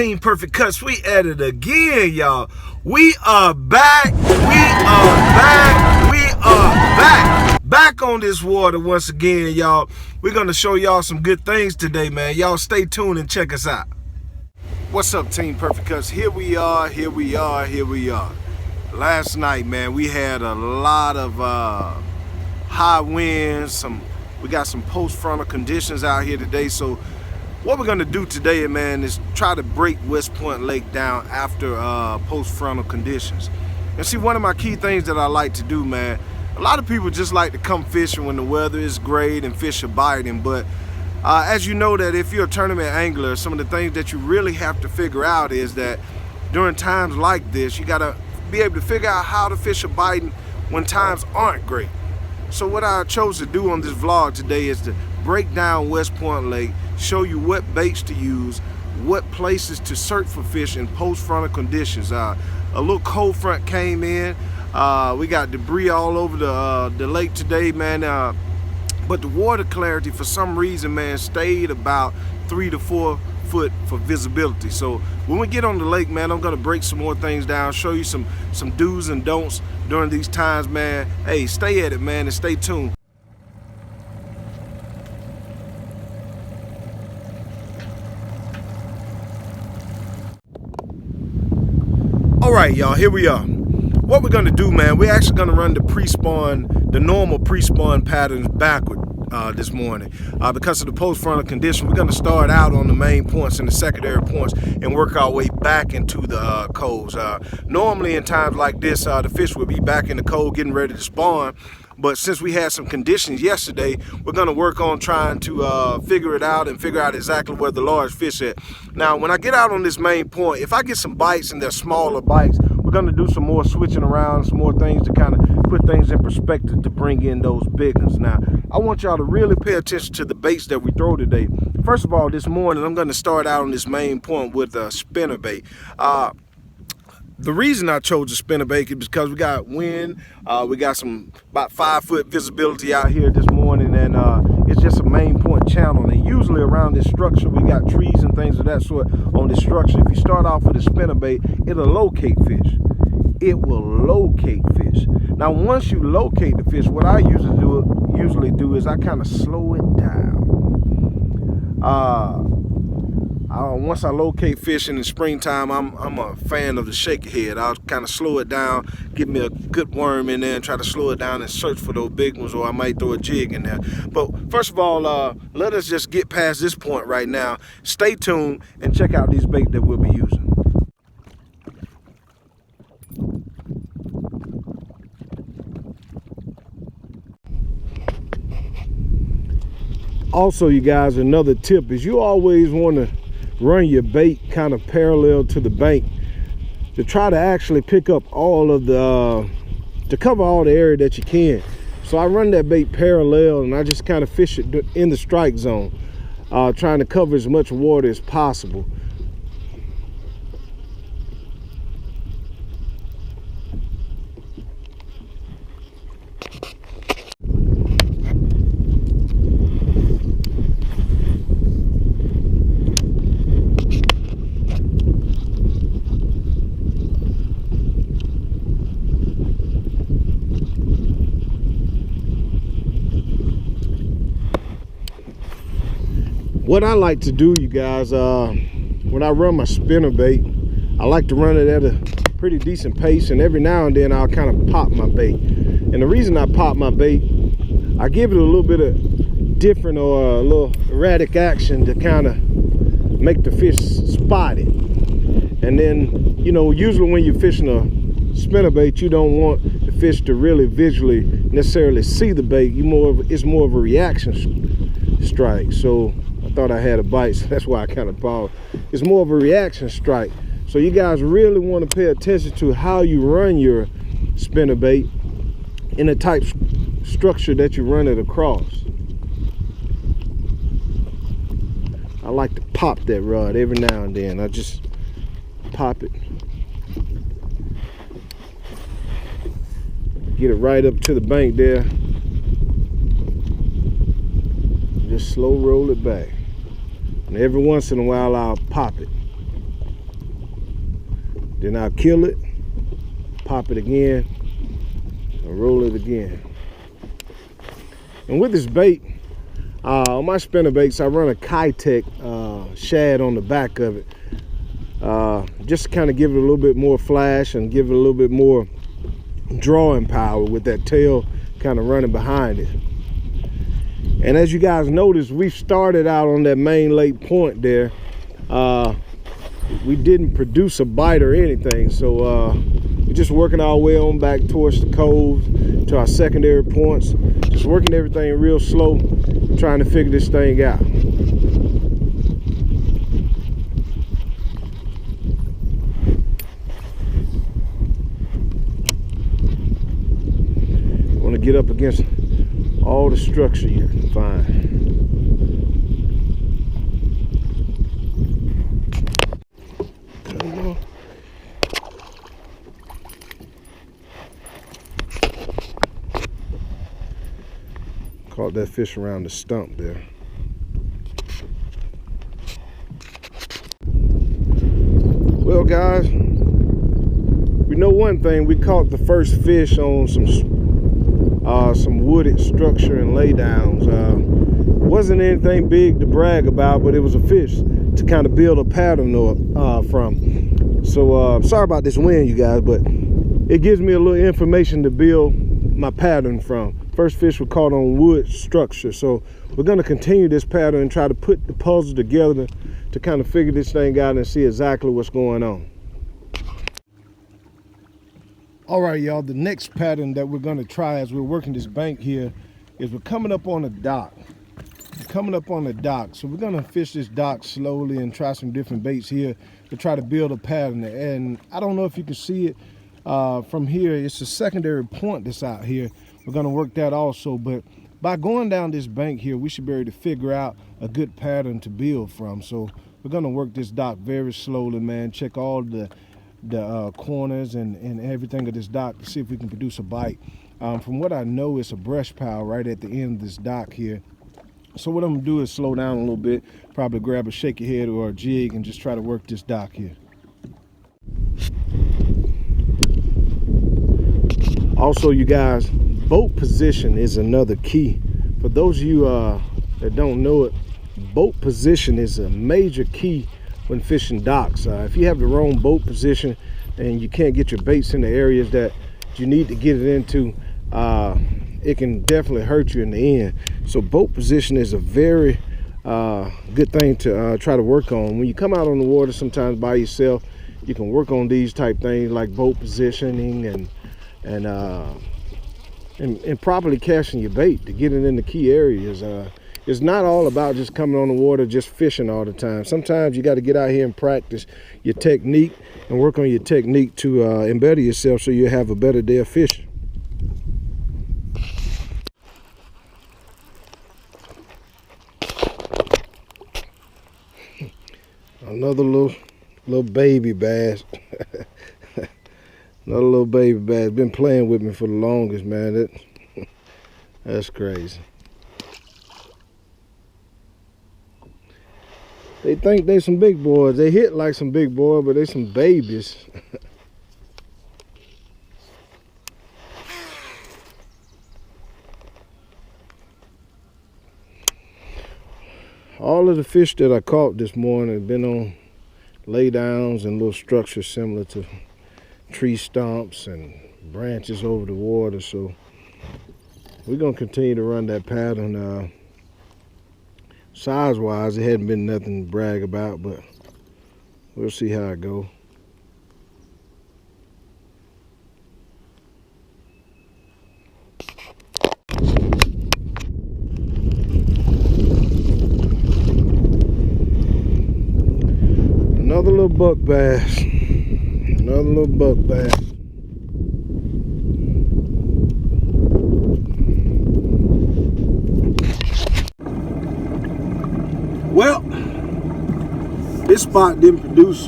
Team Perfect Cuts? We at it again, y'all. We are back. Back on this water once again, y'all. We're going to show y'all some good things today, man. Y'all stay tuned and check us out. What's up, Team Perfect Cuts? Here we are. Last night, man, we had a lot of high winds. We got some post-frontal conditions out here today. So what we're gonna do today, man, is try to break West Point Lake down after post-frontal conditions. And see, one of my key things that I like to do, man, a lot of people just like to come fishing when the weather is great and fish are biting. But as you know, that if you're a tournament angler, some of the things that you really have to figure out is that during times like this, you gotta be able to figure out how to fish are biting when times aren't great. So what I chose to do on this vlog today is to break down West Point Lake, show you what baits to use, what places to search for fish in post-frontal conditions. A little cold front came in. We got debris all over the lake today, man. But the water clarity, for some reason, man, stayed about 3 to 4 foot for visibility. So when we get on the lake, man, I'm gonna break some more things down, show you some do's and don'ts during these times, man. Hey, stay at it, man, and stay tuned. All right, y'all, here we are. What we're gonna do, man, we're actually gonna run the normal pre-spawn patterns backward this morning. Because of the post-frontal condition, we're gonna start out on the main points and the secondary points and work our way back into the coves. Normally in times like this, the fish will be back in the cove getting ready to spawn. But since we had some conditions yesterday, we're gonna work on trying to figure it out and figure out exactly where the large fish at. Now, when I get out on this main point, if I get some bites and they're smaller bites, we're gonna do some more switching around, some more things to kind of put things in perspective to bring in those big ones. Now, I want y'all to really pay attention to the baits that we throw today. First of all, this morning, I'm gonna start out on this main point with a spinner bait. The reason I chose a spinner bait is because we got wind, we got some about 5 foot visibility out here this morning, and it's just a main point channel. And usually around this structure, we got trees and things of that sort on this structure. If you start off with a spinner bait, it'll locate fish. It will locate fish. Now, once you locate the fish, what I usually do is I kind of slow it down. Once I locate fish in the springtime, I'm a fan of the shaker head. I'll kind of slow it down, get me a good worm in there and try to slow it down and search for those big ones, or I might throw a jig in there. But first of all, let us just get past this point right now. Stay tuned and check out these bait that we'll be using. Also, you guys, another tip is you always want to run your bait kind of parallel to the bank to try to actually pick up all of the to cover all the area that you can. So I run that bait parallel and I just kind of fish it in the strike zone, trying to cover as much water as possible. What I like to do, you guys, when I run my spinner bait, I like to run it at a pretty decent pace, and every now and then I'll kind of pop my bait. And the reason I pop my bait, I give it a little bit of different or a little erratic action to kind of make the fish spot it. And then, you know, usually when you're fishing a spinner bait, you don't want the fish to really visually necessarily see the bait. It's more of a reaction strike. So I thought I had a bite, so that's why I kind of paused. It's more of a reaction strike. So you guys really want to pay attention to how you run your spinner bait in the type structure that you run it across. I like to pop that rod every now and then. I just pop it. Get it right up to the bank there. Just slow roll it back. And every once in a while I'll pop it. Then I'll kill it, pop it again, and roll it again. And with this bait, on my spinner baits, I run a Kitech shad on the back of it, just to kind of give it a little bit more flash and give it a little bit more drawing power with that tail kind of running behind it. And as you guys notice, we started out on that main lake point there. We didn't produce a bite or anything, so we're just working our way on back towards the cove to our secondary points, just working everything real slow, trying to figure this thing out. Want to get up against all the structure you can find. Caught that fish around the stump there. Well, guys, we know one thing: we caught the first fish on some wooded structure and laydowns. Wasn't anything big to brag about, but it was a fish to kind of build a pattern from. So sorry about this wind, you guys, but it gives me a little information to build my pattern from. First fish were caught on wood structure, so we're going to continue this pattern and try to put the puzzle together to kind of figure this thing out and see exactly what's going on. All right, y'all, the next pattern that we're going to try as we're working this bank here is we're coming up on a dock. So we're going to fish this dock slowly and try some different baits here to try to build a pattern. And I don't know if you can see it from here. It's a secondary point that's out here. We're going to work that also, but by going down this bank here, we should be able to figure out a good pattern to build from. So we're going to work this dock very slowly, man. Check all the corners and everything of this dock to see if we can produce a bite. From what I know, it's a brush pile right at the end of this dock here. So what I'm gonna do is slow down a little bit, probably grab a shaky head or a jig and just try to work this dock here. Also, you guys, boat position is another key. For those of you that don't know it, boat position is a major key when fishing docks. If you have the wrong boat position and you can't get your baits in the areas that you need to get it into, it can definitely hurt you in the end. So boat position is a very good thing to try to work on. When you come out on the water sometimes by yourself, you can work on these type things like boat positioning and properly casting your bait to get it in the key areas. It's not all about just coming on the water, just fishing all the time. Sometimes you got to get out here and practice your technique and work on your technique to embetter yourself so you have a better day of fishing. Another little baby bass. Another little baby bass. Been playing with me for the longest, man. That's crazy. They think they some big boys. They hit like some big boys, but they some babies. All of the fish that I caught this morning have been on laydowns and little structures similar to tree stumps and branches over the water. So we're gonna continue to run that pattern. Size wise, it hadn't been nothing to brag about, but we'll see how it goes. Another little buck bass. Another little buck bass. Well, this spot didn't produce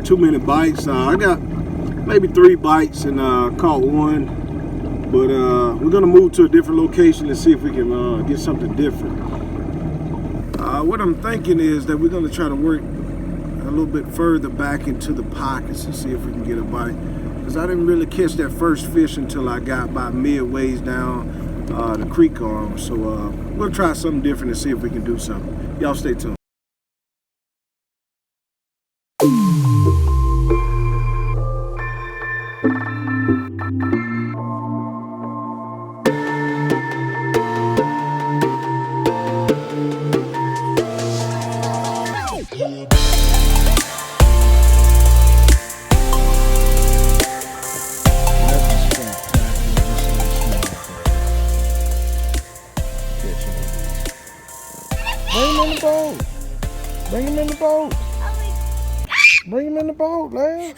too many bites. I got maybe 3 bites and caught one, but we're gonna move to a different location and see if we can get something different. What I'm thinking is that we're gonna try to work a little bit further back into the pockets and see if we can get a bite. Because I didn't really catch that first fish until I got about midways down the creek arm. So we'll try something different and see if we can do something. Y'all stay tuned. Bring him in the boat. Bring him in the boat, lad.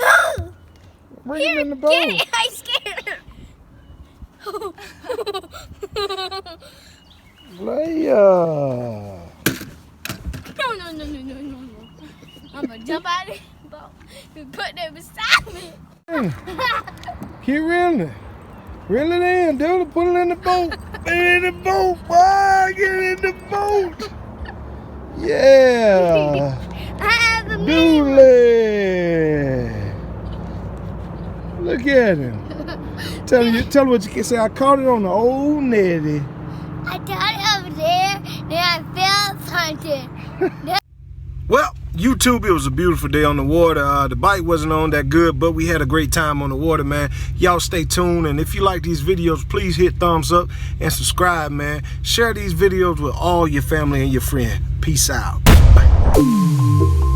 Bring him in the boat. Get it. I scared him. Leia. No. I'm gonna jump out of the boat and put them beside me. Keep reeling. Reel it in, dude. Put it in the boat. Put it in the boat. Why? Get it in the boat. Yeah. I have a Dooley. Look at him. Tell him what you can say. I caught it on the old netty. I got it over there, then I felt something. Well, YouTube, it was a beautiful day on the water. The bite wasn't on that good, but we had a great time on the water, man. Y'all stay tuned, and if you like these videos, please hit thumbs up and subscribe, man. Share these videos with all your family and your friends. Peace out. Bye.